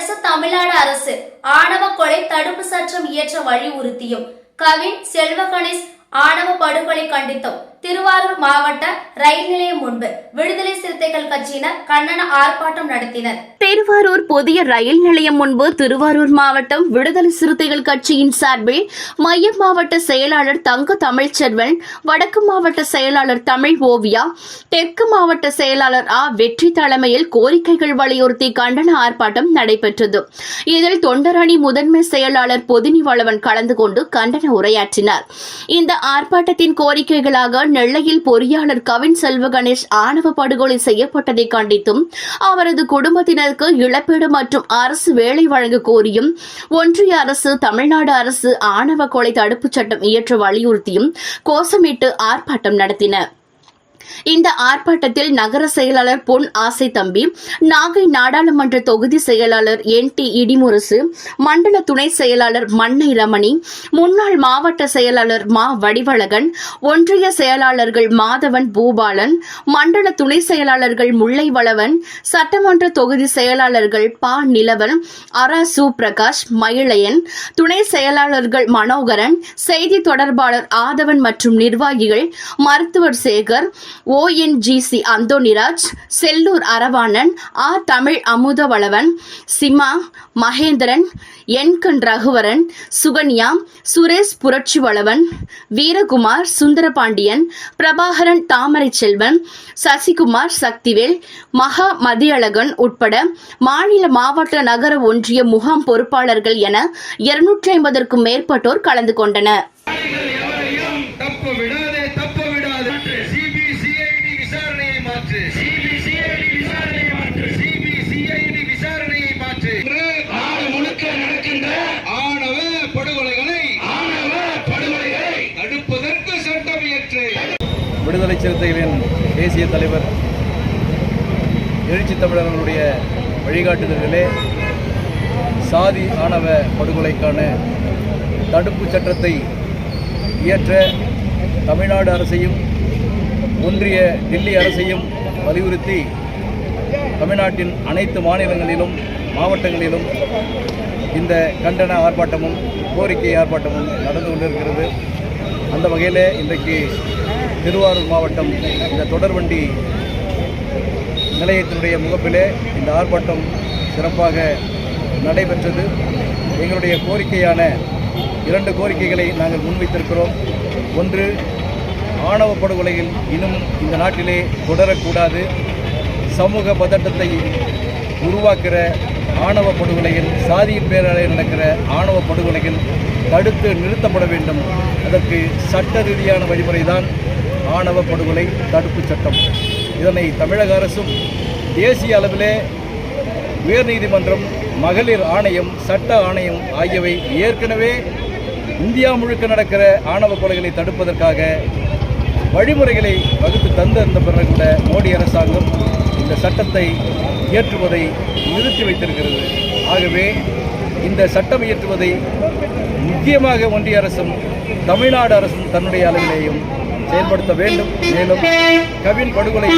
அரசு தமிழ்நாடு அரசு ஆணவ கொலை தடுப்பு சட்டம் இயற்ற வலியுறுத்தியும் கவின் செல்வகணேஷ் ஆணவ படுகொலை கண்டித்தும் திருவாரூர் மாவட்ட ரயில் நிலையம் முன்பு விடுதலை சிறுத்தைகள் கட்சியினர் கண்டன ஆர்ப்பாட்டம் நடத்தினர். திருவாரூர் புதிய ரயில் நிலையம் முன்பு திருவாரூர் மாவட்டம் விடுதலை சிறுத்தைகள் கட்சியின் சார்பில் மைய மாவட்ட செயலாளர் தங்க தமிழ்ச்செல்வன், வடக்கு மாவட்ட செயலாளர் தமிழ் ஓவியா, தெற்கு மாவட்ட செயலாளர் வெற்றி தலைமையில் கோரிக்கைகள் வலியுறுத்தி கண்டன ஆர்ப்பாட்டம் நடைபெற்றது. இதில் தொண்டரணி முதன்மை செயலாளர் பொதினி வளவன் கலந்து கொண்டு கண்டன உரையாற்றினார். இந்த ஆர்ப்பாட்டத்தின் கோரிக்கைகளாக நெல்லையில் பொறியாளர் கவின் செல்வகணேஷ் ஆணவ படுகொலை செய்யப்பட்டதை கண்டித்தும் அவரது குடும்பத்தினருக்கு இழப்பீடு மற்றும் அரசு வேலை வழங்க கோரியும் ஒன்றிய அரசு தமிழ்நாடு அரசு ஆணவ கொலை தடுப்புச் சட்டம் இயற்ற வலியுறுத்தியும் கோஷமிட்டு ஆர்ப்பாட்டம் நடத்தினர். இந்த ஆர்ப்பாட்டத்தில் நகர செயலாளர் பொன் ஆசை தம்பி, நாகை நாடாளுமன்ற தொகுதி செயலாளர் NT இடிமுரசு, மண்டல துணை செயலாளர் மண்ணை ரமணி, முன்னாள் மாவட்ட செயலாளர் மா வடிவழகன், ஒன்றிய செயலாளர்கள் மாதவன் பூபாலன், மண்டல துணை செயலாளர்கள் முல்லை வளவன், சட்டமன்ற தொகுதி செயலாளர்கள் ப நிலவன், சு பிரகாஷ், மயிலையன், துணை செயலாளர்கள் மனோகரன், செய்தி தொடர்பாளர் ஆதவன் மற்றும் நிர்வாகிகள் மருத்துவர் சேகர், ONGC அந்தோனிராஜ், செல்லூர் அரவாணன், தமிழ் அமுதவளவன், சிமா, மகேந்திரன், என்கண் ரகுவரன், சுகன்யா, சுரேஷ் புரட்சிவளவன், வீரகுமார், சுந்தரபாண்டியன், பிரபாகரன், தாமரை செல்வன், சசிகுமார், சக்திவேல், மகா மதியழகன் உட்பட மாநில மாவட்ட நகர ஒன்றிய முகாம் பொறுப்பாளர்கள் என 250க்கும் மேற்பட்டோர் கலந்து கொண்டனர். விடுதலை சிறுத்தைகளின் தேசிய தலைவர் எழுச்சி தமிழர்களுடைய வழிகாட்டுதல்களே சாதி ஆணவ படுகொலைக்கான தடுப்புச் சட்டத்தை இயற்ற தமிழ்நாடு அரசையும் ஒன்றிய டெல்லி அரசையும் வலியுறுத்தி தமிழ்நாட்டின் அனைத்து மாநிலங்களிலும் மாவட்டங்களிலும் இந்த கண்டன ஆர்ப்பாட்டமும் கோரிக்கை ஆர்ப்பாட்டமும் நடந்து கொண்டிருக்கிறது. அந்த வகையில் இன்றைக்கு திருவாரூர் மாவட்டம் இந்த தொடர்வண்டி நிலையத்தினுடைய முகப்பிலே இந்த ஆர்ப்பாட்டம் சிறப்பாக நடைபெற்றது. எங்களுடைய கோரிக்கையான 2 கோரிக்கைகளை நாங்கள் முன்வைத்திருக்கிறோம். ஒன்று, ஆணவ படுகொலைகள் இன்னும் இந்த நாட்டிலே தொடரக்கூடாது. சமூக பதட்டத்தை உருவாக்குகிற ஆணவ படுகொலைகள், சாதியின் பேராலே நடக்கிற ஆணவ படுகொலைகள் தடுத்து நிறுத்தப்பட வேண்டும். அதற்கு சட்ட ரீதியான வழிமுறைதான் ஆணவ படுகொலை தடுப்புச் சட்டம். இதனை தமிழக அரசும் தேசிய அளவிலே உயர்நீதிமன்றம், மகளிர் ஆணையம், சட்ட ஆணையம் ஆகியவை ஏற்கனவே இந்தியா முழுக்க நடக்கிற ஆணவ கொலைகளை தடுப்பதற்காக வழிமுறைகளை வகுத்து தந்திருந்த பிறகு கூட மோடி அரசாங்கம் இந்த சட்டத்தை இயற்றுவதை நிறுத்தி வைத்திருக்கிறது. ஆகவே இந்த சட்டம் இயற்றுவதை முக்கியமாக ஒன்றிய அரசும் தமிழ்நாடு அரசும் தன்னுடைய அளவிலேயும் செயல்படுத்த வேண்டும். மேலும் கவின் படுகொலை